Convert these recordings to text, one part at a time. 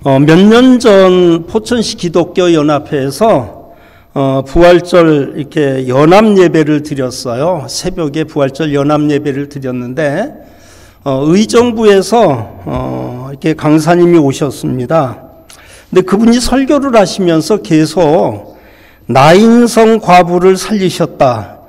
몇 년 전 포천시 기독교 연합회에서 부활절 이렇게 연합 예배를 드렸어요. 새벽에 부활절 연합 예배를 드렸는데 의정부에서 이렇게 강사님이 오셨습니다. 근데 그분이 설교를 하시면서 계속 나인성 과부를 살리셨다.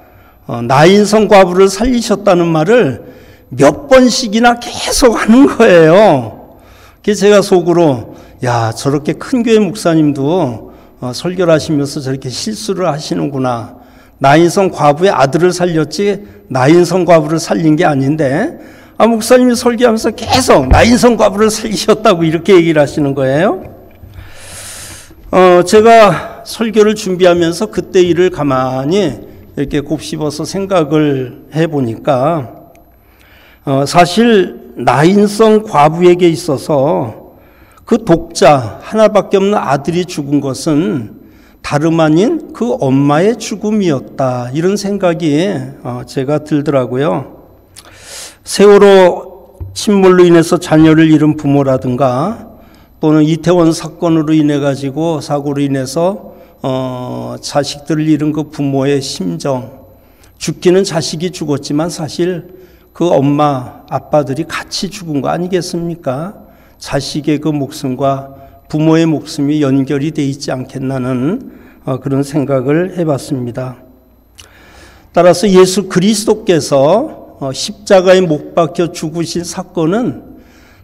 나인성 과부를 살리셨다는 말을 몇 번씩이나 계속 하는 거예요. 그래서 제가 속으로 야, 저렇게 큰 교회 목사님도 설교를 하시면서 저렇게 실수를 하시는구나. 나인성 과부의 아들을 살렸지 나인성 과부를 살린 게 아닌데 목사님이 설교하면서 계속 나인성 과부를 살리셨다고 이렇게 얘기를 하시는 거예요. 제가 설교를 준비하면서 그때 일을 가만히 이렇게 곱씹어서 생각을 해보니까 사실 나인성 과부에게 있어서 그 독자 하나밖에 없는 아들이 죽은 것은 다름 아닌 그 엄마의 죽음이었다. 이런 생각이 제가 들더라고요. 세월호 침몰로 인해서 자녀를 잃은 부모라든가 또는 이태원 사건으로 인해 가지고 사고로 인해서 자식들을 잃은 그 부모의 심정, 죽기는 자식이 죽었지만 사실 그 엄마 아빠들이 같이 죽은 거 아니겠습니까? 자식의 그 목숨과 부모의 목숨이 연결이 돼 있지 않겠나는 그런 생각을 해봤습니다. 따라서 예수 그리스도께서 십자가에 못 박혀 죽으신 사건은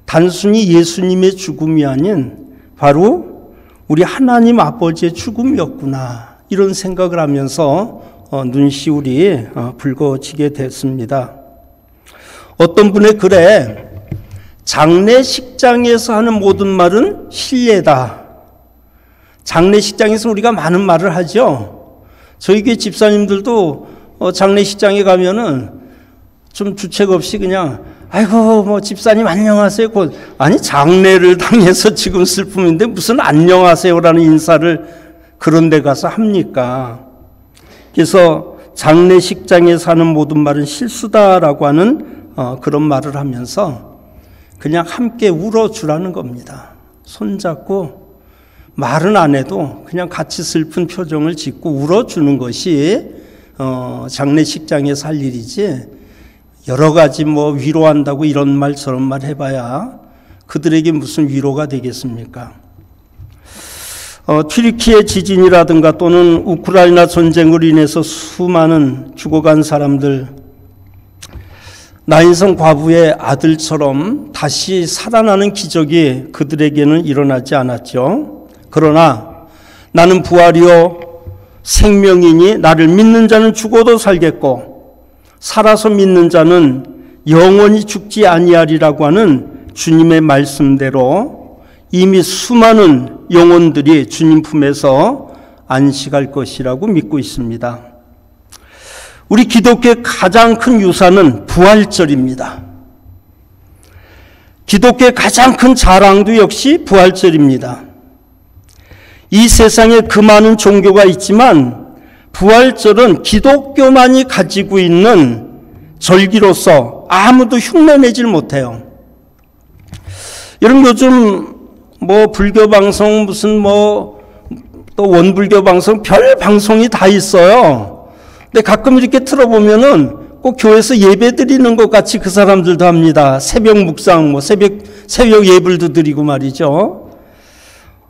단순히 예수님의 죽음이 아닌 바로 우리 하나님 아버지의 죽음이었구나, 이런 생각을 하면서 눈시울이 붉어지게 됐습니다. 어떤 분의 글에 장례식장에서 하는 모든 말은 실례다. 장례식장에서 우리가 많은 말을 하죠. 저희 교회 집사님들도 장례식장에 가면은 좀 주책 없이 그냥 아이고 뭐 집사님 안녕하세요. 아니 장례를 당해서 지금 슬픔인데 무슨 안녕하세요라는 인사를 그런 데 가서 합니까? 그래서 장례식장에서 하는 모든 말은 실수다라고 하는 그런 말을 하면서 그냥 함께 울어주라는 겁니다. 손잡고 말은 안 해도 그냥 같이 슬픈 표정을 짓고 울어주는 것이 장례식장에서 할 일이지, 여러 가지 뭐 위로한다고 이런 말 저런 말 해봐야 그들에게 무슨 위로가 되겠습니까? 튀르키예 지진이라든가 또는 우크라이나 전쟁으로 인해서 수많은 죽어간 사람들, 나인성 과부의 아들처럼 다시 살아나는 기적이 그들에게는 일어나지 않았죠. 그러나 나는 부활이요 생명이니 나를 믿는 자는 죽어도 살겠고 살아서 믿는 자는 영원히 죽지 아니하리라고 하는 주님의 말씀대로 이미 수많은 영혼들이 주님 품에서 안식할 것이라고 믿고 있습니다. 우리 기독교의 가장 큰 유산은 부활절입니다. 기독교의 가장 큰 자랑도 역시 부활절입니다. 이 세상에 그 많은 종교가 있지만 부활절은 기독교만이 가지고 있는 절기로서 아무도 흉내내질 못해요. 여러분 요즘 뭐 불교 방송 무슨 뭐 또 원불교 방송 별 방송이 다 있어요. 근데 가끔 이렇게 틀어보면은 꼭 교회에서 예배 드리는 것 같이 그 사람들도 합니다. 새벽 묵상, 뭐 새벽 예불도 드리고 말이죠.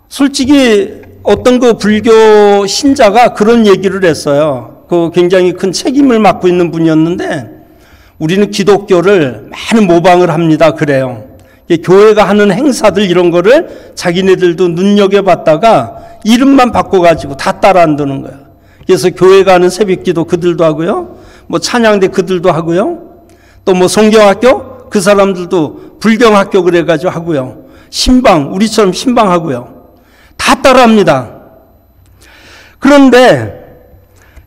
솔직히 어떤 그 불교 신자가 그런 얘기를 했어요. 그 굉장히 큰 책임을 맡고 있는 분이었는데 우리는 기독교를 많은 모방을 합니다. 그래요. 교회가 하는 행사들 이런 거를 자기네들도 눈여겨봤다가 이름만 바꿔가지고 다 따라한다는 거야. 그래서 교회가 하는 새벽기도 그들도 하고요. 뭐 찬양대 그들도 하고요. 또 뭐 성경학교 그 사람들도 불경학교 그래가지고 하고요. 신방 우리처럼 신방하고요. 다 따라합니다. 그런데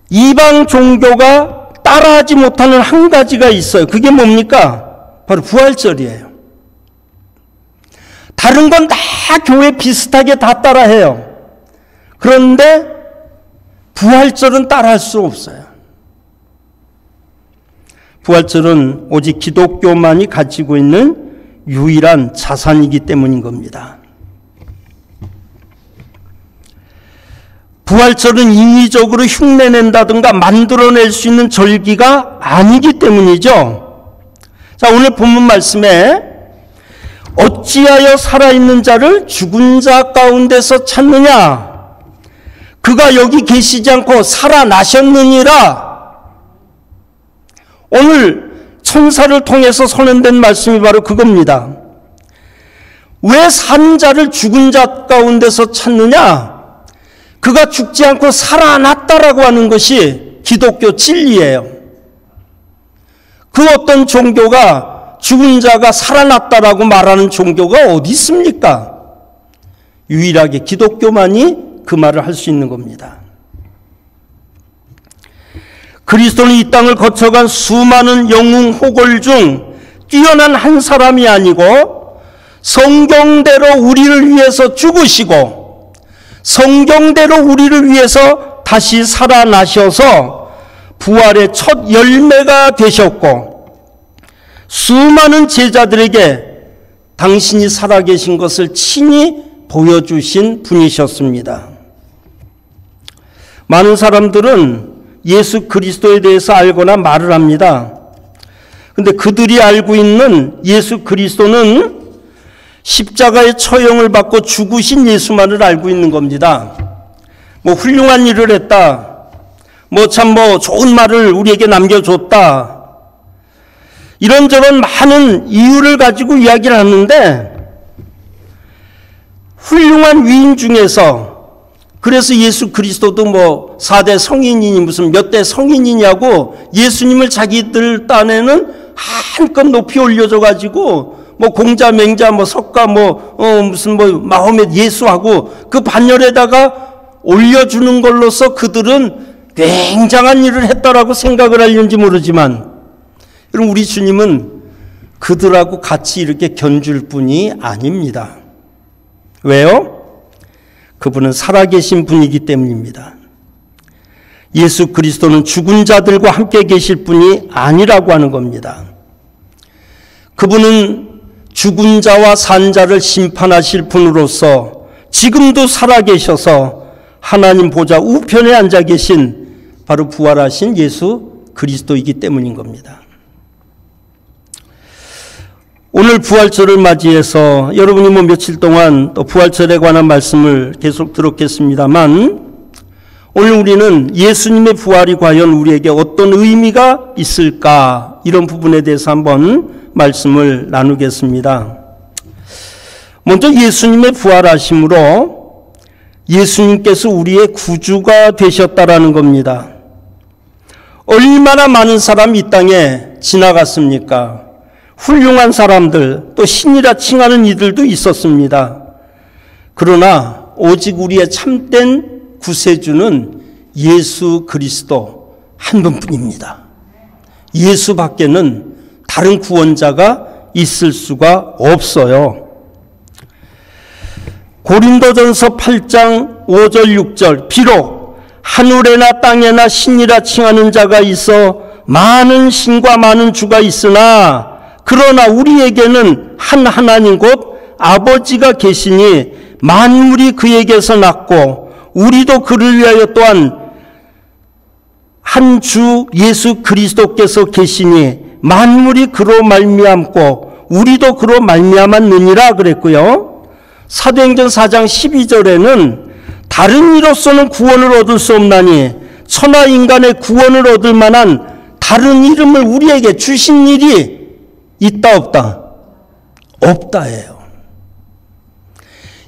이방 종교가 따라하지 못하는 한 가지가 있어요. 그게 뭡니까? 바로 부활절이에요. 다른 건 다 교회 비슷하게 다 따라해요. 그런데 부활절은 따라할 수 없어요. 부활절은 오직 기독교만이 가지고 있는 유일한 자산이기 때문인 겁니다. 부활절은 인위적으로 흉내낸다든가 만들어낼 수 있는 절기가 아니기 때문이죠. 자, 오늘 본문 말씀에 어찌하여 살아있는 자를 죽은 자 가운데서 찾느냐? 그가 여기 계시지 않고 살아나셨느니라. 오늘 천사를 통해서 선언된 말씀이 바로 그겁니다. 왜 산 자를 죽은 자 가운데서 찾느냐? 그가 죽지 않고 살아났다라고 하는 것이 기독교 진리예요. 그 어떤 종교가 죽은 자가 살아났다라고 말하는 종교가 어디 있습니까? 유일하게 기독교만이 그 말을 할 수 있는 겁니다. 그리스도는 이 땅을 거쳐간 수많은 영웅 호걸 중 뛰어난 한 사람이 아니고 성경대로 우리를 위해서 죽으시고 성경대로 우리를 위해서 다시 살아나셔서 부활의 첫 열매가 되셨고 수많은 제자들에게 당신이 살아계신 것을 친히 보여주신 분이셨습니다. 많은 사람들은 예수 그리스도에 대해서 알거나 말을 합니다. 그런데 그들이 알고 있는 예수 그리스도는 십자가의 처형을 받고 죽으신 예수만을 알고 있는 겁니다. 뭐 훌륭한 일을 했다. 뭐 좋은 말을 우리에게 남겨줬다. 이런저런 많은 이유를 가지고 이야기를 하는데 훌륭한 위인 중에서 그래서 예수 그리스도도 뭐 4대 성인이니 무슨 몇 대 성인이냐고 예수님을 자기들 딴에는 한껏 높이 올려줘 가지고 뭐 공자 맹자 뭐 석가 무슨 마호멧 예수하고 그 반열에다가 올려주는 걸로서 그들은 굉장한 일을 했다라고 생각을 하려는지 모르지만 여러분 우리 주님은 그들하고 같이 이렇게 견줄 뿐이 아닙니다. 왜요? 그분은 살아계신 분이기 때문입니다. 예수 그리스도는 죽은 자들과 함께 계실 분이 아니라고 하는 겁니다. 그분은 죽은 자와 산 자를 심판하실 분으로서 지금도 살아계셔서 하나님 보좌 우편에 앉아 계신 바로 부활하신 예수 그리스도이기 때문인 겁니다. 오늘 부활절을 맞이해서 여러분이 뭐 며칠 동안 또 부활절에 관한 말씀을 계속 들었겠습니다만 오늘 우리는 예수님의 부활이 과연 우리에게 어떤 의미가 있을까 이런 부분에 대해서 한번 말씀을 나누겠습니다. 먼저 예수님의 부활하심으로 예수님께서 우리의 구주가 되셨다라는 겁니다. 얼마나 많은 사람이 이 땅에 지나갔습니까? 훌륭한 사람들 또 신이라 칭하는 이들도 있었습니다. 그러나 오직 우리의 참된 구세주는 예수 그리스도 한 분뿐입니다. 예수밖에는 다른 구원자가 있을 수가 없어요. 고린도전서 8장 5절 6절 비록 하늘에나 땅에나 신이라 칭하는 자가 있어 많은 신과 많은 주가 있으나 그러나 우리에게는 한 하나님 곧 아버지가 계시니 만물이 그에게서 났고 우리도 그를 위하여 또한 한 주 예수 그리스도께서 계시니 만물이 그로 말미암고 우리도 그로 말미암았느니라 그랬고요. 사도행전 4장 12절에는 다른 이로서는 구원을 얻을 수 없나니 천하 인간의 구원을 얻을 만한 다른 이름을 우리에게 주신 일이 있다 없다? 없다예요.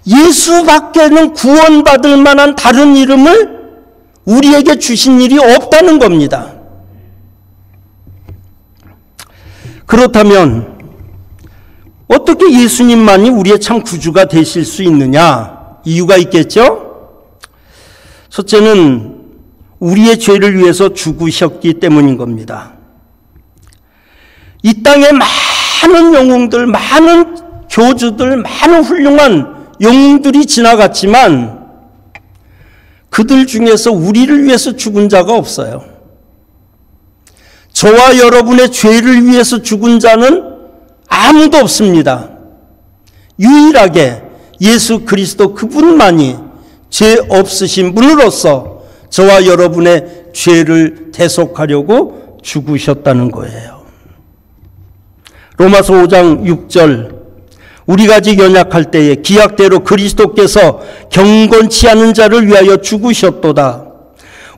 예수밖에는 구원받을 만한 다른 이름을 우리에게 주신 일이 없다는 겁니다. 그렇다면 어떻게 예수님만이 우리의 참 구주가 되실 수 있느냐? 이유가 있겠죠? 첫째는 우리의 죄를 위해서 죽으셨기 때문인 겁니다. 이 땅에 많은 영웅들, 많은 교주들, 많은 훌륭한 영웅들이 지나갔지만 그들 중에서 우리를 위해서 죽은 자가 없어요. 저와 여러분의 죄를 위해서 죽은 자는 아무도 없습니다. 유일하게 예수 그리스도 그분만이 죄 없으신 분으로서 저와 여러분의 죄를 대속하려고 죽으셨다는 거예요. 로마서 5장 6절, 우리가 아직 연약할 때에 기약대로 그리스도께서 경건치 않은 자를 위하여 죽으셨도다.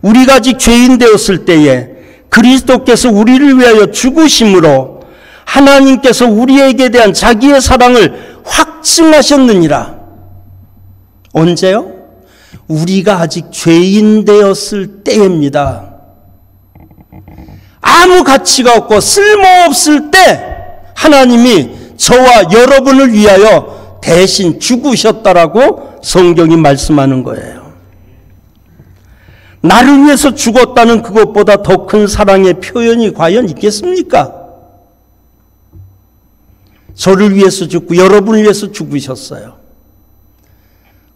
우리가 아직 죄인 되었을 때에 그리스도께서 우리를 위하여 죽으심으로 하나님께서 우리에게 대한 자기의 사랑을 확증하셨느니라. 언제요? 우리가 아직 죄인 되었을 때입니다. 아무 가치가 없고 쓸모없을 때 하나님이 저와 여러분을 위하여 대신 죽으셨다라고 성경이 말씀하는 거예요. 나를 위해서 죽었다는 그것보다 더 큰 사랑의 표현이 과연 있겠습니까? 저를 위해서 죽고 여러분을 위해서 죽으셨어요.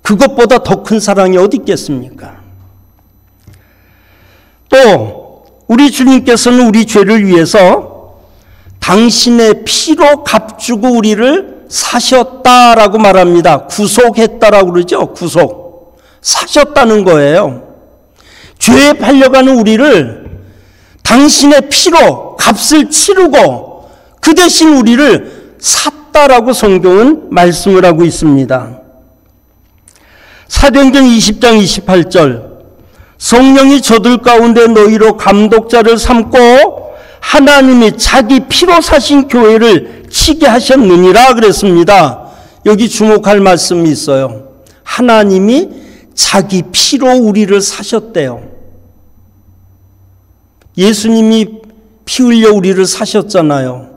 그것보다 더 큰 사랑이 어디 있겠습니까? 또 우리 주님께서는 우리 죄를 위해서 당신의 피로 값주고 우리를 사셨다라고 말합니다. 구속했다라고 그러죠. 구속. 사셨다는 거예요. 죄에 팔려가는 우리를 당신의 피로 값을 치르고 그 대신 우리를 샀다라고 성경은 말씀을 하고 있습니다. 사도행전 20장 28절, 성령이 저들 가운데 너희로 감독자를 삼고 하나님이 자기 피로 사신 교회를 치게 하셨느니라 그랬습니다. 여기 주목할 말씀이 있어요. 하나님이 자기 피로 우리를 사셨대요. 예수님이 피 흘려 우리를 사셨잖아요.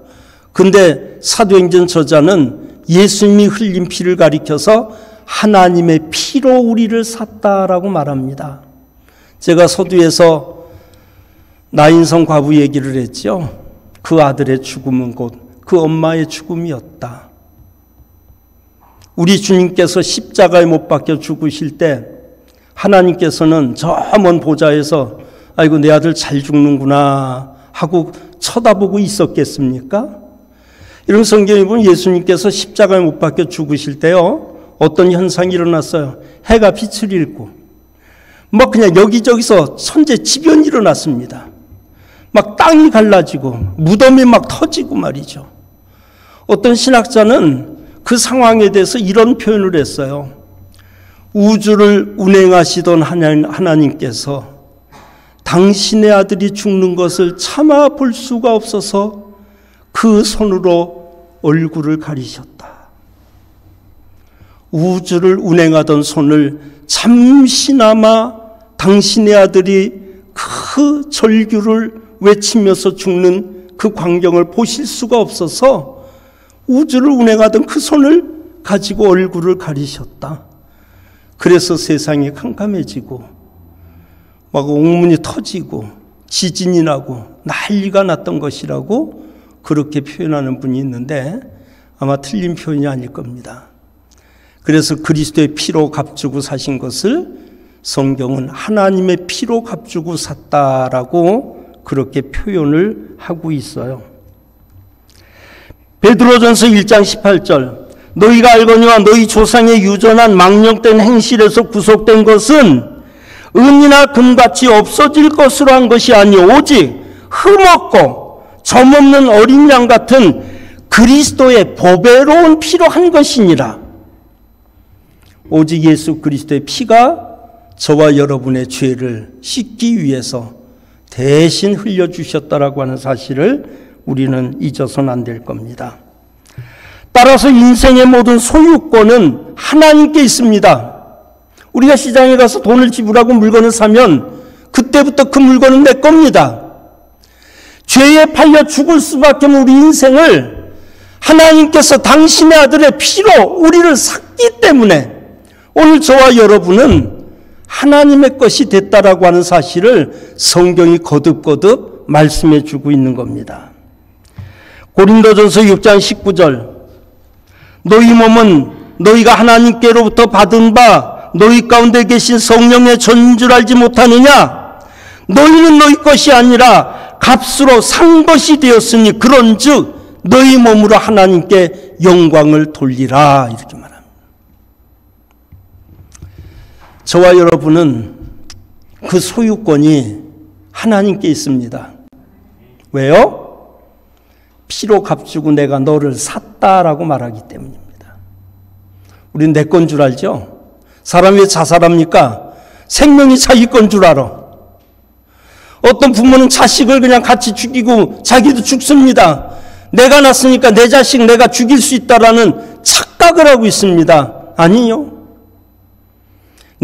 근데 사도행전 저자는 예수님이 흘린 피를 가리켜서 하나님의 피로 우리를 샀다라고 말합니다. 제가 서두에서 나인성 과부 얘기를 했죠. 그 아들의 죽음은 곧 그 엄마의 죽음이었다. 우리 주님께서 십자가에 못 박혀 죽으실 때 하나님께서는 저 먼 보좌에서 아이고 내 아들 잘 죽는구나 하고 쳐다보고 있었겠습니까? 이런 성경에 보면 예수님께서 십자가에 못 박혀 죽으실 때요, 어떤 현상이 일어났어요. 해가 빛을 잃고 막 그냥 여기저기서 천재지변이 일어났습니다. 막 땅이 갈라지고 무덤이 막 터지고 말이죠. 어떤 신학자는 그 상황에 대해서 이런 표현을 했어요. 우주를 운행하시던 하나님께서 당신의 아들이 죽는 것을 참아 볼 수가 없어서 그 손으로 얼굴을 가리셨다. 우주를 운행하던 손을 잠시나마 당신의 아들이 그 절규를 외치면서 죽는 그 광경을 보실 수가 없어서 우주를 운행하던 그 손을 가지고 얼굴을 가리셨다. 그래서 세상이 캄캄해지고 막 옥문이 터지고 지진이 나고 난리가 났던 것이라고 그렇게 표현하는 분이 있는데 아마 틀린 표현이 아닐 겁니다. 그래서 그리스도의 피로 값주고 사신 것을 성경은 하나님의 피로 값주고 샀다라고 그렇게 표현을 하고 있어요. 베드로전서 1장 18절, 너희가 알거니와 너희 조상의 유전한 망령된 행실에서 구속된 것은 은이나 금같이 없어질 것으로 한 것이 아니오 오직 흠없고 점없는 어린 양 같은 그리스도의 보배로운 피로 한 것이니라. 오직 예수 그리스도의 피가 저와 여러분의 죄를 씻기 위해서 대신 흘려주셨다라고 하는 사실을 우리는 잊어서는 안 될 겁니다. 따라서 인생의 모든 소유권은 하나님께 있습니다. 우리가 시장에 가서 돈을 지불하고 물건을 사면 그때부터 그 물건은 내 겁니다. 죄에 팔려 죽을 수밖에 없는 우리 인생을 하나님께서 당신의 아들의 피로 우리를 샀기 때문에 오늘 저와 여러분은 하나님의 것이 됐다라고 하는 사실을 성경이 거듭거듭 말씀해 주고 있는 겁니다. 고린도전서 6장 19절, 너희 몸은 너희가 하나님께로부터 받은 바 너희 가운데 계신 성령의 전인 줄 알지 못하느냐? 너희는 너희 것이 아니라 값으로 산 것이 되었으니 그런즉 너희 몸으로 하나님께 영광을 돌리라, 이렇게 말합니다. 저와 여러분은 그 소유권이 하나님께 있습니다. 왜요? 피로 값주고 내가 너를 샀다라고 말하기 때문입니다. 우린 내 건 줄 알죠? 사람이 왜 자살합니까? 생명이 자기 건 줄 알아. 어떤 부모는 자식을 그냥 같이 죽이고 자기도 죽습니다. 내가 낳았으니까 내 자식 내가 죽일 수 있다라는 착각을 하고 있습니다. 아니요.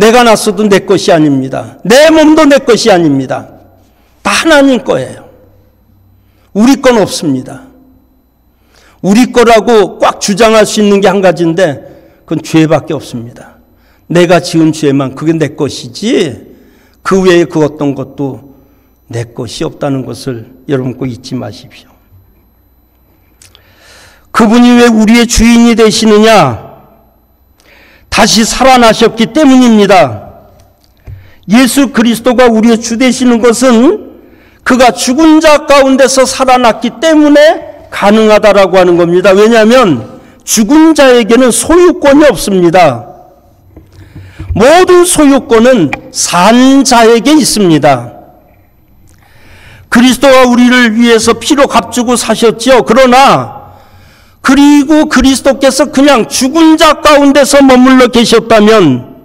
내가 낳았어도 내 것이 아닙니다. 내 몸도 내 것이 아닙니다. 다 하나님 거예요. 우리 건 없습니다. 우리 거라고 꽉 주장할 수 있는 게 한 가지인데 그건 죄밖에 없습니다. 내가 지은 죄만 그게 내 것이지 그 외에 그 어떤 것도 내 것이 없다는 것을 여러분 꼭 잊지 마십시오. 그분이 왜 우리의 주인이 되시느냐? 다시 살아나셨기 때문입니다. 예수 그리스도가 우리의 주 되시는 것은 그가 죽은 자 가운데서 살아났기 때문에 가능하다라고 하는 겁니다. 왜냐하면 죽은 자에게는 소유권이 없습니다. 모든 소유권은 산 자에게 있습니다. 그리스도가 우리를 위해서 피로 값주고 사셨죠. 그러나 그리고 그리스도께서 그냥 죽은 자 가운데서 머물러 계셨다면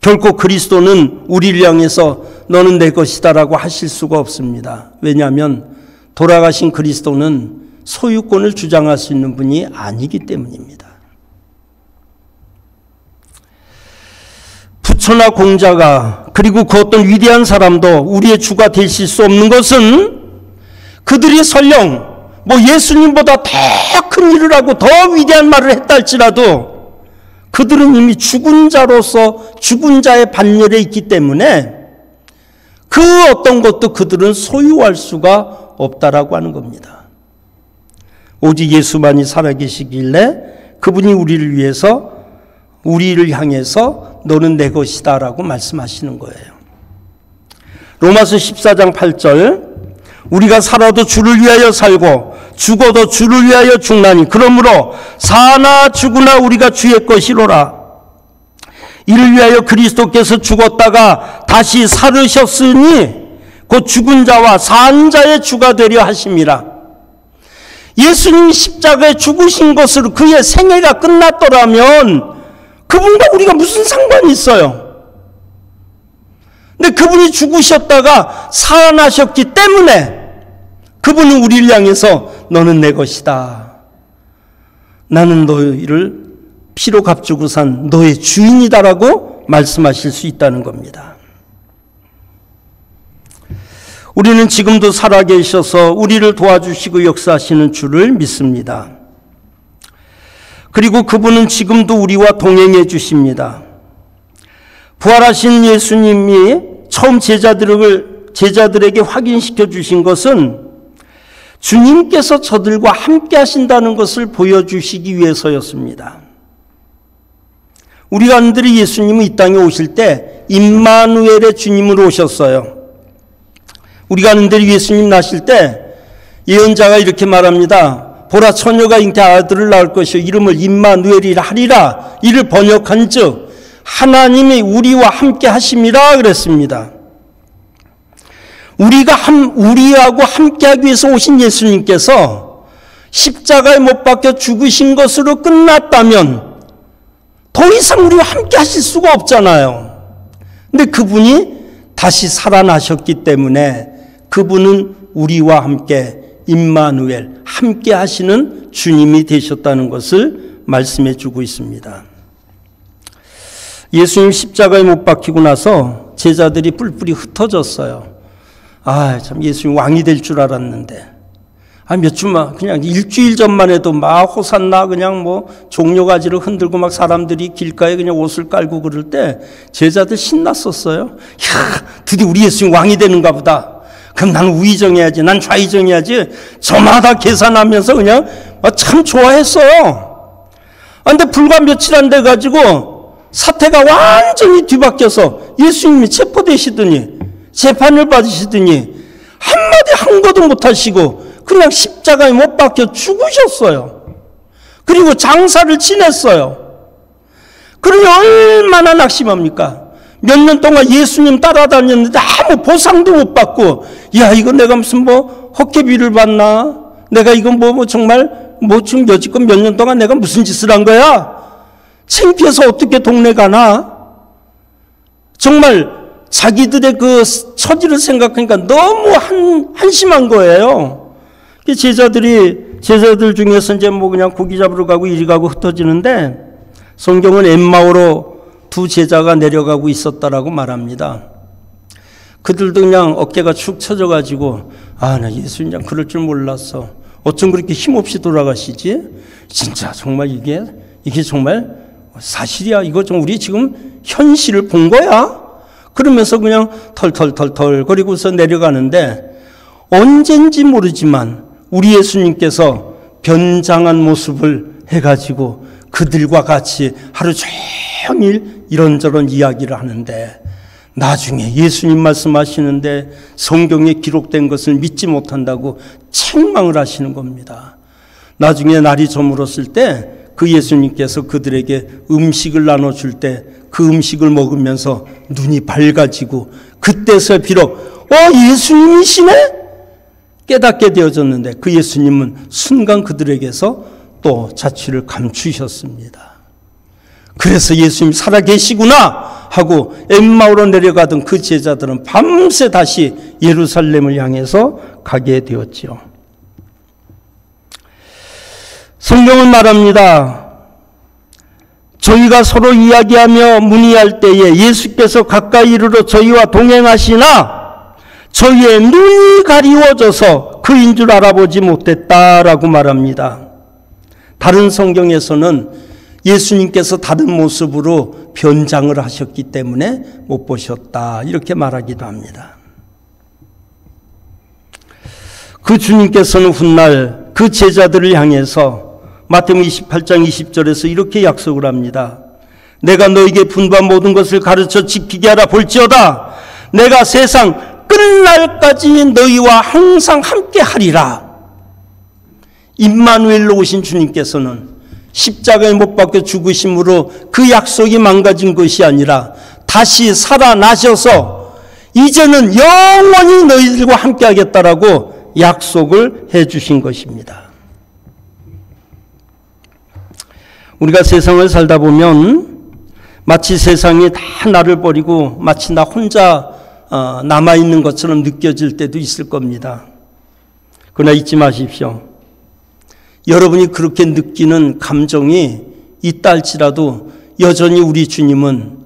결코 그리스도는 우리를 향해서 너는 내 것이다라고 하실 수가 없습니다. 왜냐하면 돌아가신 그리스도는 소유권을 주장할 수 있는 분이 아니기 때문입니다. 부처나 공자가 그리고 그 어떤 위대한 사람도 우리의 주가 되실 수 없는 것은 그들이 설령 예수님보다 더 큰 일을 하고 더 위대한 말을 했다 할지라도 그들은 이미 죽은 자로서 죽은 자의 반열에 있기 때문에 그 어떤 것도 그들은 소유할 수가 없다라고 하는 겁니다. 오직 예수만이 살아계시길래 그분이 우리를 위해서 우리를 향해서 너는 내 것이다 라고 말씀하시는 거예요. 로마서 14장 8절 우리가 살아도 주를 위하여 살고 죽어도 주를 위하여 죽나니 그러므로 사나 죽으나 우리가 주의 것이로라. 이를 위하여 그리스도께서 죽었다가 다시 살으셨으니 곧 죽은 자와 산 자의 주가 되려 하심이라. 예수님이 십자가에 죽으신 것으로 그의 생애가 끝났더라면 그분과 우리가 무슨 상관이 있어요? 근데 그분이 죽으셨다가 살아나셨기 때문에 그분은 우리를 향해서 너는 내 것이다. 나는 너희를 피로 값주고 산 너의 주인이다라고 말씀하실 수 있다는 겁니다. 우리는 지금도 살아계셔서 우리를 도와주시고 역사하시는 주를 믿습니다. 그리고 그분은 지금도 우리와 동행해 주십니다. 부활하신 예수님이 처음 제자들에게 확인시켜 주신 것은 주님께서 저들과 함께 하신다는 것을 보여주시기 위해서였습니다. 우리가 아는들이 예수님은 이 땅에 오실 때 임마누엘의 주님으로 오셨어요. 우리가 아는들이 예수님 나실 때 예언자가 이렇게 말합니다. 보라 처녀가 잉태 아들을 낳을 것이요 이름을 임마누엘이라 하리라. 이를 번역한 즉 하나님이 우리와 함께 하심이라 그랬습니다. 우리하고 함께하기 위해서 오신 예수님께서 십자가에 못 박혀 죽으신 것으로 끝났다면 더 이상 우리와 함께 하실 수가 없잖아요. 근데 그분이 다시 살아나셨기 때문에 그분은 우리와 함께 임마누엘 함께 하시는 주님이 되셨다는 것을 말씀해 주고 있습니다. 예수님 십자가에 못 박히고 나서 제자들이 뿔뿔이 흩어졌어요. 참 예수님 왕이 될 줄 알았는데 몇 주만 그냥 일주일 전만 해도 막 호산나 그냥 종려가지를 흔들고 막 사람들이 길가에 그냥 옷을 깔고 그럴 때 제자들 신났었어요. 드디어 우리 예수님 왕이 되는가 보다. 그럼 난 우의정해야지, 난 좌의정해야지. 저마다 계산하면서 그냥 참 좋아했어요. 근데 불과 며칠 안 돼가지고 사태가 완전히 뒤바뀌어서 예수님이 체포되시더니 재판을 받으시더니 한마디 한 것도 못하시고 그냥 십자가에 못 박혀 죽으셨어요. 그리고 장사를 지냈어요. 그러니 얼마나 낙심합니까? 몇 년 동안 예수님 따라다녔는데 아무 보상도 못 받고, 야, 이거 내가 무슨 헛개비를 받나? 내가 이거 정말 지금 여지껏 몇 년 동안 내가 무슨 짓을 한 거야? 창피해서 어떻게 동네 가나? 정말 자기들의 그 처지를 생각하니까 너무 한심한 거예요. 제자들 중에서 이제 그냥 고기 잡으러 가고 이리 가고 흩어지는데, 성경은 엠마오로 두 제자가 내려가고 있었다라고 말합니다. 그들도 그냥 어깨가 축 처져가지고, 나 예수님 그럴 줄 몰랐어. 어쩜 그렇게 힘없이 돌아가시지? 진짜 정말 이게 정말 사실이야. 이거 좀 우리 지금 현실을 본 거야? 그러면서 그냥 털털털털 거리고서 내려가는데, 언젠지 모르지만 우리 예수님께서 변장한 모습을 해가지고 그들과 같이 하루 종일 이런저런 이야기를 하는데, 나중에 예수님 말씀하시는데 성경에 기록된 것을 믿지 못한다고 책망을 하시는 겁니다. 나중에 날이 저물었을 때 그 예수님께서 그들에게 음식을 나눠줄 때 그 음식을 먹으면서 눈이 밝아지고, 그때서 비록 예수님이시네? 깨닫게 되어졌는데, 그 예수님은 순간 그들에게서 또 자취를 감추셨습니다. 그래서 예수님 살아계시구나 하고 엠마오로 내려가던 그 제자들은 밤새 다시 예루살렘을 향해서 가게 되었지요. 성경은 말합니다. 저희가 서로 이야기하며 문의할 때에 예수께서 가까이 이르러 저희와 동행하시나 저희의 눈이 가리워져서 그인 줄 알아보지 못했다라고 말합니다. 다른 성경에서는 예수님께서 다른 모습으로 변장을 하셨기 때문에 못 보셨다 이렇게 말하기도 합니다. 그 주님께서는 훗날 그 제자들을 향해서 마태복음 28장 20절에서 이렇게 약속을 합니다. 내가 너에게 분부한 모든 것을 가르쳐 지키게 하라. 볼지어다 내가 세상 끝날까지 너희와 항상 함께 하리라. 임마누엘로 오신 주님께서는 십자가에 못 박혀 죽으심으로 그 약속이 망가진 것이 아니라 다시 살아나셔서 이제는 영원히 너희들과 함께 하겠다라고 약속을 해 주신 것입니다. 우리가 세상을 살다 보면 마치 세상이 다 나를 버리고 마치 나 혼자 남아있는 것처럼 느껴질 때도 있을 겁니다. 그러나 잊지 마십시오. 여러분이 그렇게 느끼는 감정이 있다 할지라도 여전히 우리 주님은,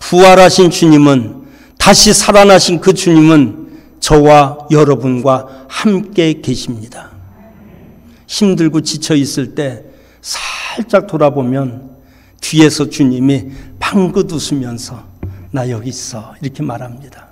부활하신 주님은, 다시 살아나신 그 주님은 저와 여러분과 함께 계십니다. 힘들고 지쳐 있을 때 살짝 돌아보면 뒤에서 주님이 방긋 웃으면서 나 여기 있어 이렇게 말합니다.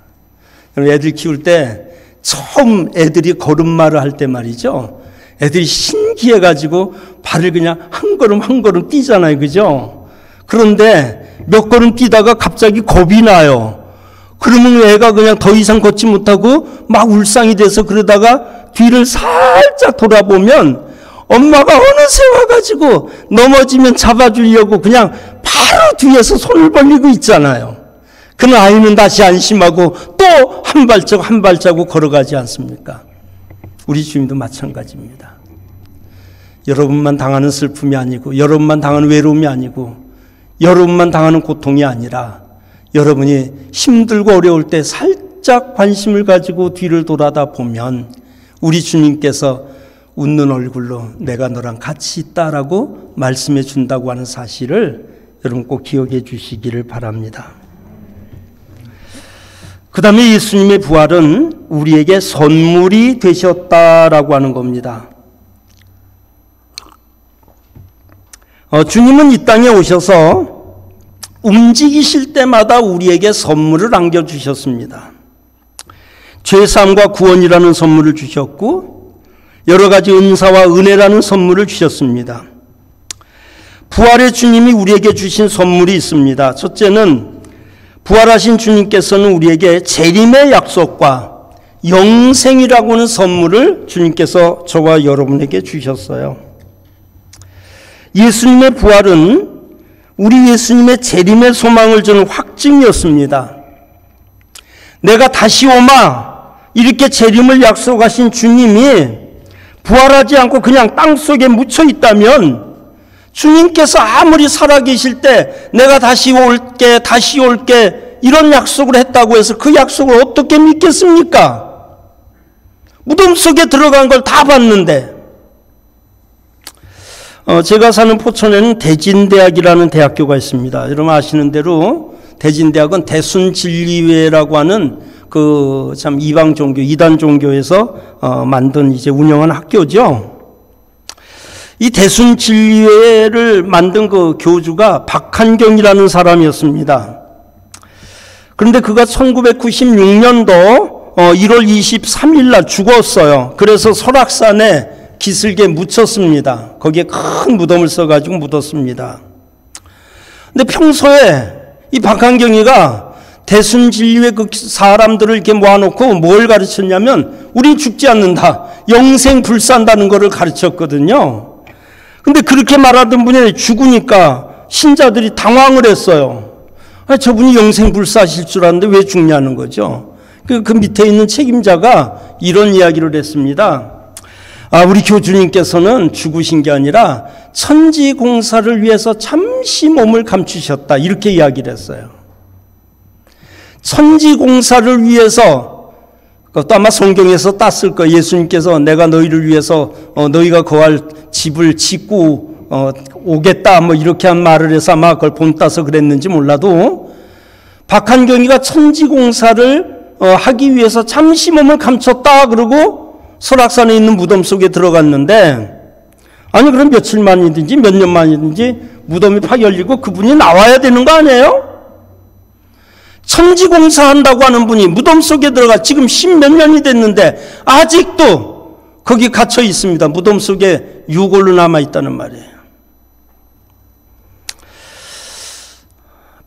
애들 키울 때 처음 애들이 걸음마를 할 때 말이죠. 애들이 신기해가지고 발을 그냥 한 걸음 한 걸음 뛰잖아요. 그죠? 그런데 몇 걸음 뛰다가 갑자기 겁이 나요. 그러면 애가 그냥 더 이상 걷지 못하고 막 울상이 돼서 그러다가 뒤를 살짝 돌아보면 엄마가 어느새 와가지고 넘어지면 잡아주려고 그냥 바로 뒤에서 손을 벌리고 있잖아요. 그럼 아이는 다시 안심하고 또 한 발자국 걸어가지 않습니까? 우리 주님도 마찬가지입니다. 여러분만 당하는 슬픔이 아니고, 여러분만 당하는 외로움이 아니고, 여러분만 당하는 고통이 아니라, 여러분이 힘들고 어려울 때 살짝 관심을 가지고 뒤를 돌아다 보면 우리 주님께서 웃는 얼굴로 내가 너랑 같이 있다라고 말씀해 준다고 하는 사실을 여러분 꼭 기억해 주시기를 바랍니다. 그 다음에 예수님의 부활은 우리에게 선물이 되셨다라고 하는 겁니다. 주님은 이 땅에 오셔서 움직이실 때마다 우리에게 선물을 안겨주셨습니다. 죄사함과 구원이라는 선물을 주셨고 여러 가지 은사와 은혜라는 선물을 주셨습니다. 부활의 주님이 우리에게 주신 선물이 있습니다. 첫째는 부활하신 주님께서는 우리에게 재림의 약속과 영생이라고 하는 선물을 주님께서 저와 여러분에게 주셨어요. 예수님의 부활은 우리 예수님의 재림의 소망을 주는 확증이었습니다. 내가 다시 오마 이렇게 재림을 약속하신 주님이 부활하지 않고 그냥 땅속에 묻혀 있다면 주님께서 아무리 살아계실 때 내가 다시 올게 이런 약속을 했다고 해서 그 약속을 어떻게 믿겠습니까? 무덤 속에 들어간 걸 다 봤는데. 제가 사는 포천에는 대진대학이라는 대학교가 있습니다. 여러분 아시는 대로 대진대학은 대순진리회라고 하는 그 참 이방 종교, 이단 종교에서 만든 이제 운영한 학교죠. 이 대순진리회를 만든 그 교주가 박한경이라는 사람이었습니다. 그런데 그가 1996년도 1월 23일 날 죽었어요. 그래서 설악산에 기슭에 묻혔습니다. 거기에 큰 무덤을 써가지고 묻었습니다. 근데 평소에 이 박한경이가 대순진리회 그 사람들을 이렇게 모아놓고 뭘 가르쳤냐면 우린 죽지 않는다, 영생 불사한다는 것을 가르쳤거든요. 근데 그렇게 말하던 분이 죽으니까 신자들이 당황을 했어요. 저분이 영생 불사하실 줄 알았는데 왜 죽냐는 거죠. 그 밑에 있는 책임자가 이런 이야기를 했습니다. 우리 교주님께서는 죽으신 게 아니라 천지공사를 위해서 잠시 몸을 감추셨다, 이렇게 이야기를 했어요. 천지공사를 위해서, 그것도 아마 성경에서 땄을 거예요. 예수님께서 내가 너희를 위해서 너희가 거할 집을 짓고 오겠다 뭐 이렇게 한 말을 해서 아마 그걸 본따서 그랬는지 몰라도 박한경이가 천지공사를 하기 위해서 잠시 몸을 감췄다 그러고 설악산에 있는 무덤 속에 들어갔는데, 아니 그럼 며칠 만이든지 몇 년 만이든지 무덤이 팍 열리고 그분이 나와야 되는 거 아니에요? 천지공사한다고 하는 분이 무덤 속에 들어가 지금 10몇 년이 됐는데 아직도 거기 갇혀 있습니다. 무덤 속에 유골로 남아있다는 말이에요.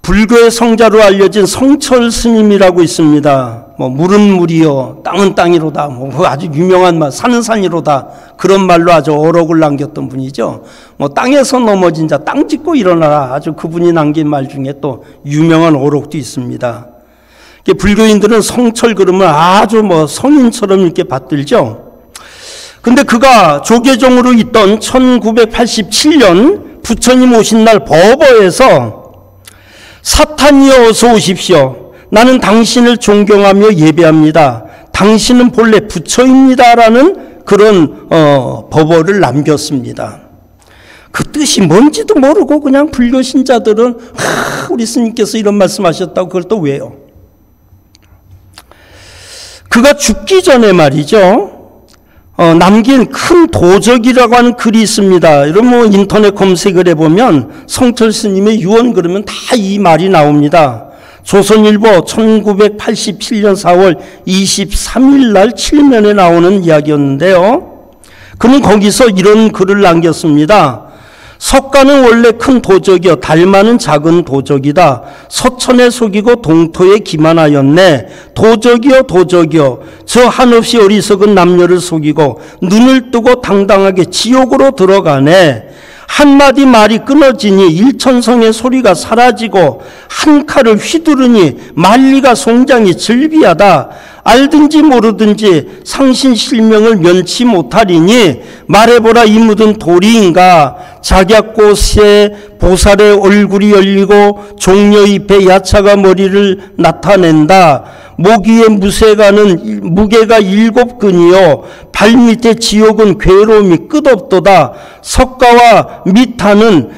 불교의 성자로 알려진 성철 스님이라고 있습니다. 물은 물이요, 땅은 땅이로다, 아주 유명한 말, 산은 산이로다, 그런 말로 아주 어록을 남겼던 분이죠. 땅에서 넘어진 자 땅 짚고 일어나라, 아주 그분이 남긴 말 중에 또 유명한 어록도 있습니다. 불교인들은 성철 그러면 아주 성인처럼 이렇게 받들죠. 근데 그가 조계종으로 있던 1987년 부처님 오신 날 법어에서 사탄이여 어서 오십시오. 나는 당신을 존경하며 예배합니다. 당신은 본래 부처입니다라는 그런 법어를 남겼습니다. 그 뜻이 뭔지도 모르고 그냥 불교 신자들은 우리 스님께서 이런 말씀하셨다고 그걸 또 왜요? 그가 죽기 전에 말이죠. 남긴 큰 도적이라고 하는 글이 있습니다. 여러분 인터넷 검색을 해보면 성철 스님의 유언 그러면 다 이 말이 나옵니다. 조선일보 1987년 4월 23일 날 7면에 나오는 이야기였는데요. 그는 거기서 이런 글을 남겼습니다. 석가는 원래 큰 도적이요, 달마는 작은 도적이다. 서천에 속이고 동토에 기만하였네. 도적이요 도적이요, 저 한없이 어리석은 남녀를 속이고 눈을 뜨고 당당하게 지옥으로 들어가네. 한마디 말이 끊어지니 일천성의 소리가 사라지고 한 칼을 휘두르니 만리가 송장이 즐비하다. 알든지 모르든지 상신실명을 면치 못하리니 말해보라 이 묻은 도리인가. 작약꽃에 보살의 얼굴이 열리고 종려 잎에 야차가 머리를 나타낸다. 목 위에 무게가 7근이요 발밑에 지옥은 괴로움이 끝없도다. 석가와 미타는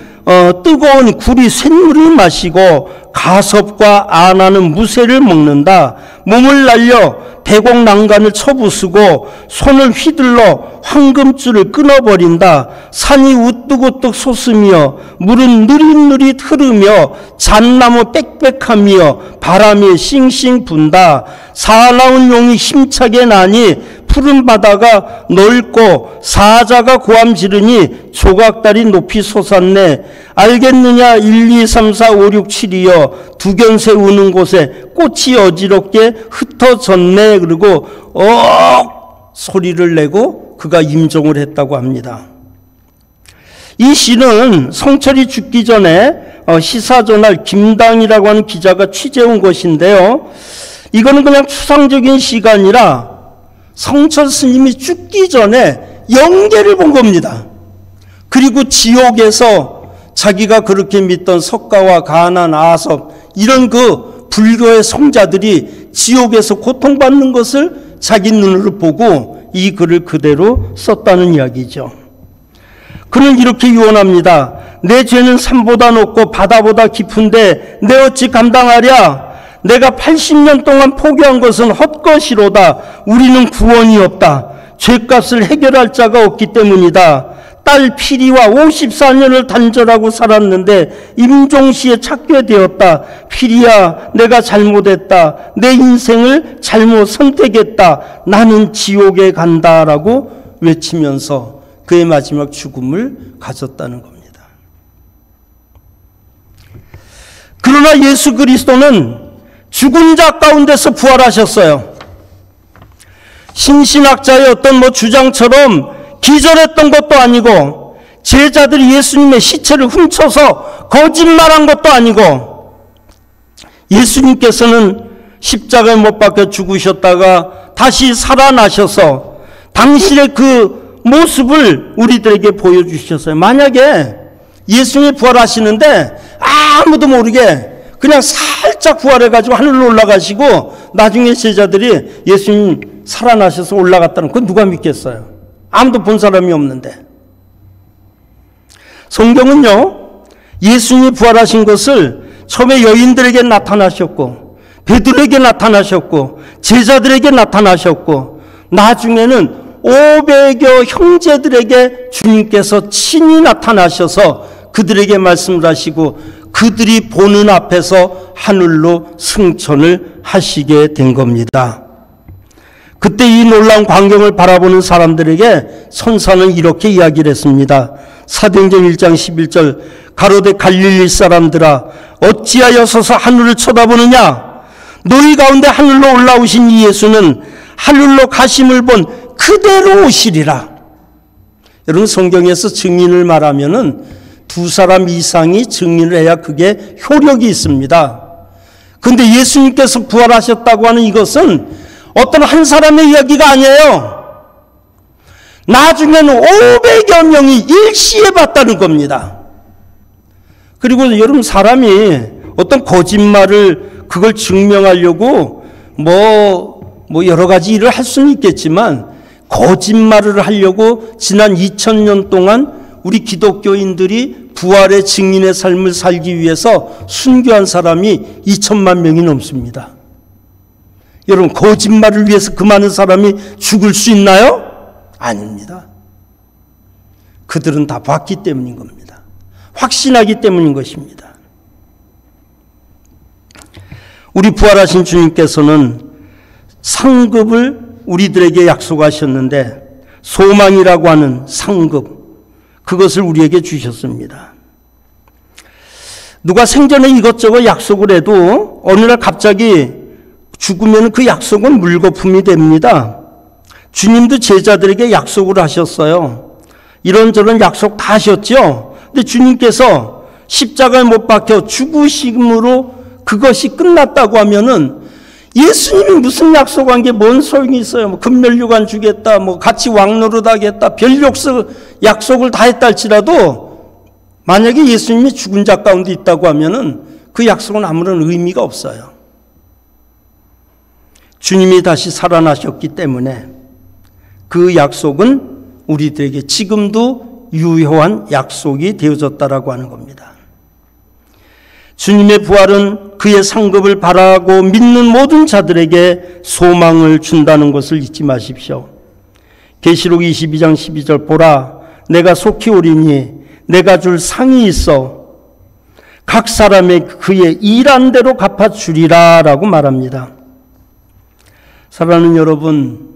뜨거운 구리 쇳물을 마시고 가섭과 아나는 무쇠를 먹는다. 몸을 날려 배곡난간을 쳐부수고 손을 휘둘러 황금줄을 끊어버린다. 산이 우뚝우뚝 솟으며 물은 느릿느릿 흐르며 잣나무 빽빽하며 바람이 싱싱 분다. 사나운 용이 힘차게 나니 푸른 바다가 넓고 사자가 고함 지르니 조각달이 높이 솟았네. 알겠느냐 1, 2, 3, 4, 5, 6, 7이여 두견새 우는 곳에 꽃이 어지럽게 흩어졌네. 그리고 소리를 내고 그가 임종을 했다고 합니다. 이 시는 성철이 죽기 전에 시사저널 김당이라고 하는 기자가 취재한 것인데요. 이거는 그냥 추상적인 시간이라 성철 스님이 죽기 전에 영계를 본 겁니다. 그리고 지옥에서 자기가 그렇게 믿던 석가와 가난, 아섭 이런 그 불교의 성자들이 지옥에서 고통받는 것을 자기 눈으로 보고 이 글을 그대로 썼다는 이야기죠. 그는 이렇게 유언합니다. 내 죄는 산보다 높고 바다보다 깊은데 내 어찌 감당하랴. 내가 80년 동안 포기한 것은 헛것이로다. 우리는 구원이 없다. 죄값을 해결할 자가 없기 때문이다. 딸 피리와 54년을 단절하고 살았는데 임종시에 찾게 되었다. 피리야, 내가 잘못했다. 내 인생을 잘못 선택했다. 나는 지옥에 간다라고 외치면서 그의 마지막 죽음을 가졌다는 겁니다. 그러나 예수 그리스도는 죽은 자 가운데서 부활하셨어요. 신신학자의 어떤 주장처럼 기절했던 것도 아니고 제자들이 예수님의 시체를 훔쳐서 거짓말한 것도 아니고 예수님께서는 십자가에 못 박혀 죽으셨다가 다시 살아나셔서 당신의 그 모습을 우리들에게 보여주셨어요. 만약에 예수님이 부활하시는데 아무도 모르게 그냥 살짝 부활해가지고 하늘로 올라가시고 나중에 제자들이 예수님 살아나셔서 올라갔다는 그건 누가 믿겠어요? 아무도 본 사람이 없는데. 성경은요, 예수님이 부활하신 것을 처음에 여인들에게 나타나셨고 베드로에게 나타나셨고 제자들에게 나타나셨고 나중에는 500여 형제들에게 주님께서 친히 나타나셔서 그들에게 말씀을 하시고 그들이 보는 앞에서 하늘로 승천을 하시게 된 겁니다. 그때 이 놀라운 광경을 바라보는 사람들에게 천사는 이렇게 이야기를 했습니다. 사도행전 1장 11절 가로되 갈릴리 사람들아 어찌하여 서서 하늘을 쳐다보느냐. 너희 가운데 하늘로 올라오신 이 예수는 하늘로 가심을 본 그대로 오시리라. 여러분, 성경에서 증인을 말하면은 두 사람 이상이 증인을 해야 그게 효력이 있습니다. 그런데 예수님께서 부활하셨다고 하는 이것은 어떤 한 사람의 이야기가 아니에요. 나중에는 500여 명이 일시에 봤다는 겁니다. 그리고 여러분, 사람이 어떤 거짓말을 그걸 증명하려고 여러 가지 일을 할 수는 있겠지만 거짓말을 하려고 지난 2000년 동안 우리 기독교인들이 부활의 증인의 삶을 살기 위해서 순교한 사람이 2000만 명이 넘습니다. 여러분, 거짓말을 위해서 그 많은 사람이 죽을 수 있나요? 아닙니다. 그들은 다 봤기 때문인 겁니다. 확신하기 때문인 것입니다. 우리 부활하신 주님께서는 상급을 우리들에게 약속하셨는데 소망이라고 하는 상급, 그것을 우리에게 주셨습니다. 누가 생전에 이것저것 약속을 해도 어느 날 갑자기 죽으면 그 약속은 물거품이 됩니다. 주님도 제자들에게 약속을 하셨어요. 이런저런 약속 다 하셨죠. 근데 주님께서 십자가에 못 박혀 죽으심으로 그것이 끝났다고 하면은 예수님이 무슨 약속한 게 뭔 소용이 있어요? 금멸류관 주겠다, 같이 왕노릇 하겠다, 별 약속을 다 했다 할지라도 만약에 예수님이 죽은 자 가운데 있다고 하면은 그 약속은 아무런 의미가 없어요. 주님이 다시 살아나셨기 때문에 그 약속은 우리들에게 지금도 유효한 약속이 되어졌다라고 하는 겁니다. 주님의 부활은 그의 상급을 바라고 믿는 모든 자들에게 소망을 준다는 것을 잊지 마십시오. 계시록 22장 12절 보라 내가 속히 오리니 내가 줄 상이 있어 각 사람의 그의 일한 대로 갚아주리라 라고 말합니다. 사랑하는 여러분,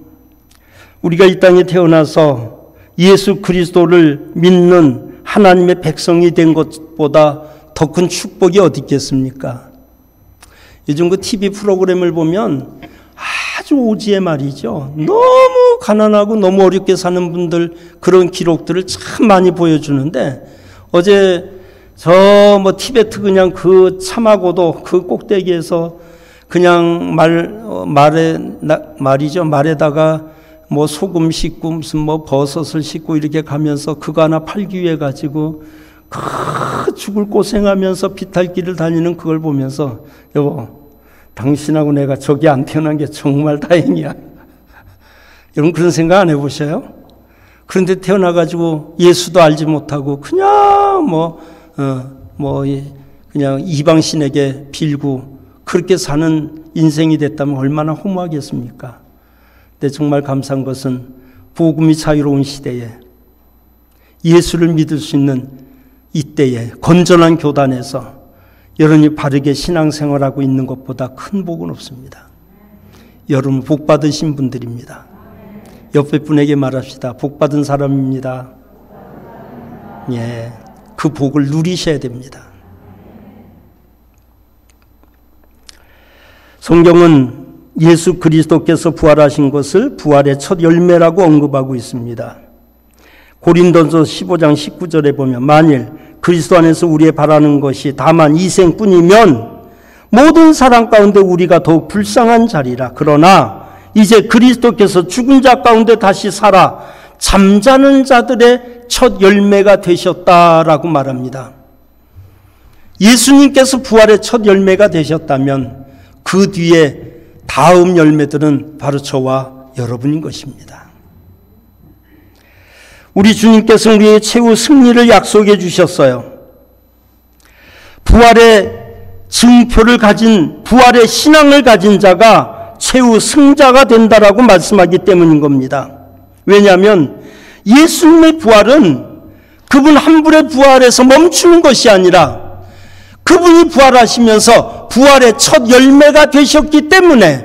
우리가 이 땅에 태어나서 예수 그리스도를 믿는 하나님의 백성이 된 것보다 더 큰 축복이 어디 있겠습니까? 요즘 그 TV 프로그램을 보면 아주 오지의 말이죠. 너무 가난하고 너무 어렵게 사는 분들 그런 기록들을 참 많이 보여주는데 어제 저 뭐 티베트 그냥 그 참하고도 그 꼭대기에서 그냥 말에다가 뭐 소금 씻고 무슨 뭐 버섯을 씻고 이렇게 가면서 그거 하나 팔기 위해 가지고 죽을 고생하면서 비탈길을 다니는 그걸 보면서 여보, 당신하고 내가 저기 안 태어난 게 정말 다행이야. 여러분 그런 생각 안 해보셔요? 그런데 태어나가지고 예수도 알지 못하고 그냥 그냥 이방신에게 빌고 그렇게 사는 인생이 됐다면 얼마나 허무하겠습니까? 근데 정말 감사한 것은 복음이 자유로운 시대에 예수를 믿을 수 있는 이때에 건전한 교단에서 여러분이 바르게 신앙생활하고 있는 것보다 큰 복은 없습니다. 여러분 복 받으신 분들입니다. 옆에 분에게 말합시다. 복 받은 사람입니다. 예, 그 복을 누리셔야 됩니다. 성경은 예수 그리스도께서 부활하신 것을 부활의 첫 열매라고 언급하고 있습니다. 고린도서 15장 19절에 보면 만일 그리스도 안에서 우리의 바라는 것이 다만 이 생뿐이면 모든 사람 가운데 우리가 더욱 불쌍한 자리라. 그러나 이제 그리스도께서 죽은 자 가운데 다시 살아 잠자는 자들의 첫 열매가 되셨다라고 말합니다. 예수님께서 부활의 첫 열매가 되셨다면 그 뒤에 다음 열매들은 바로 저와 여러분인 것입니다. 우리 주님께서 우리의 최후 승리를 약속해 주셨어요. 부활의 증표를 가진, 부활의 신앙을 가진 자가 최후 승자가 된다라고 말씀하기 때문인 겁니다. 왜냐하면 예수님의 부활은 그분 한 분의 부활에서 멈추는 것이 아니라 그분이 부활하시면서 부활의 첫 열매가 되셨기 때문에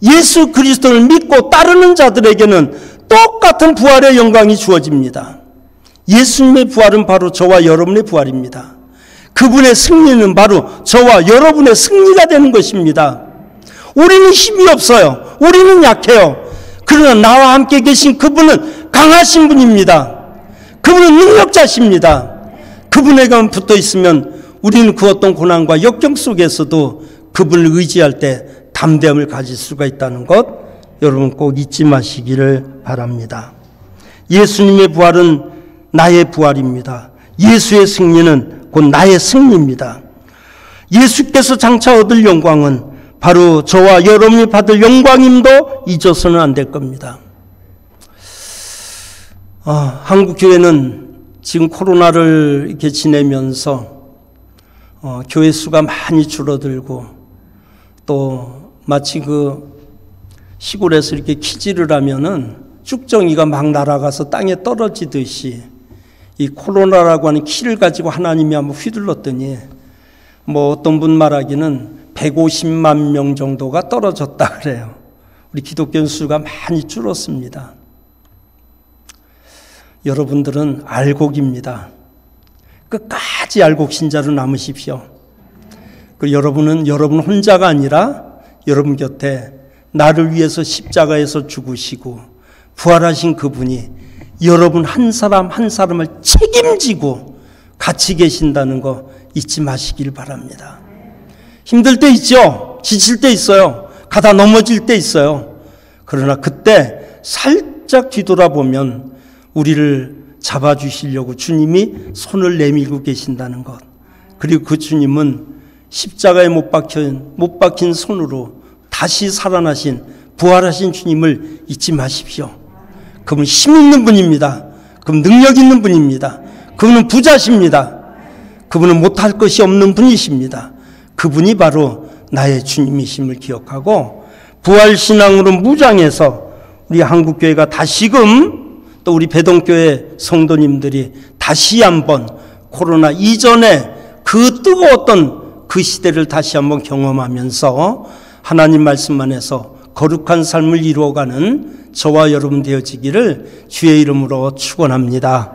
예수 그리스도를 믿고 따르는 자들에게는 똑같은 부활의 영광이 주어집니다. 예수님의 부활은 바로 저와 여러분의 부활입니다. 그분의 승리는 바로 저와 여러분의 승리가 되는 것입니다. 우리는 힘이 없어요. 우리는 약해요. 그러나 나와 함께 계신 그분은 강하신 분입니다. 그분은 능력자십니다. 그분에게만 붙어 있으면 우리는 그 어떤 고난과 역경 속에서도 그분을 의지할 때 담대함을 가질 수가 있다는 것 여러분 꼭 잊지 마시기를 바랍니다. 예수님의 부활은 나의 부활입니다. 예수의 승리는 곧 나의 승리입니다. 예수께서 장차 얻을 영광은 바로 저와 여러분이 받을 영광임도 잊어서는 안 될 겁니다. 한국교회는 지금 코로나를 이렇게 지내면서 교회 수가 많이 줄어들고 또 마치 그 시골에서 이렇게 키질을 하면은 쭉정이가 막 날아가서 땅에 떨어지듯이 이 코로나라고 하는 키를 가지고 하나님이 한번 휘둘렀더니 뭐 어떤 분 말하기는 150만 명 정도가 떨어졌다 그래요. 우리 기독교 수가 많이 줄었습니다. 여러분들은 알곡입니다. 끝까지 알곡 신자로 남으십시오. 그리고 여러분은 여러분 혼자가 아니라 여러분 곁에 나를 위해서 십자가에서 죽으시고 부활하신 그분이 여러분 한 사람 한 사람을 책임지고 같이 계신다는 거 잊지 마시길 바랍니다. 힘들 때 있죠. 지칠 때 있어요. 가다 넘어질 때 있어요. 그러나 그때 살짝 뒤돌아보면 우리를 잡아주시려고 주님이 손을 내밀고 계신다는 것. 그리고 그 주님은 십자가에 못 박힌 손으로 다시 살아나신 부활하신 주님을 잊지 마십시오. 그분은 힘 있는 분입니다. 그분은 능력 있는 분입니다. 그분은 부자십니다. 그분은 못할 것이 없는 분이십니다. 그분이 바로 나의 주님이심을 기억하고 부활신앙으로 무장해서 우리 한국교회가 다시금 또 우리 배동교회 성도님들이 다시 한번 코로나 이전에 그 뜨거웠던 그 시대를 다시 한번 경험하면서 하나님 말씀 안에서 거룩한 삶을 이루어가는 저와 여러분 되어지기를 주의 이름으로 축원합니다.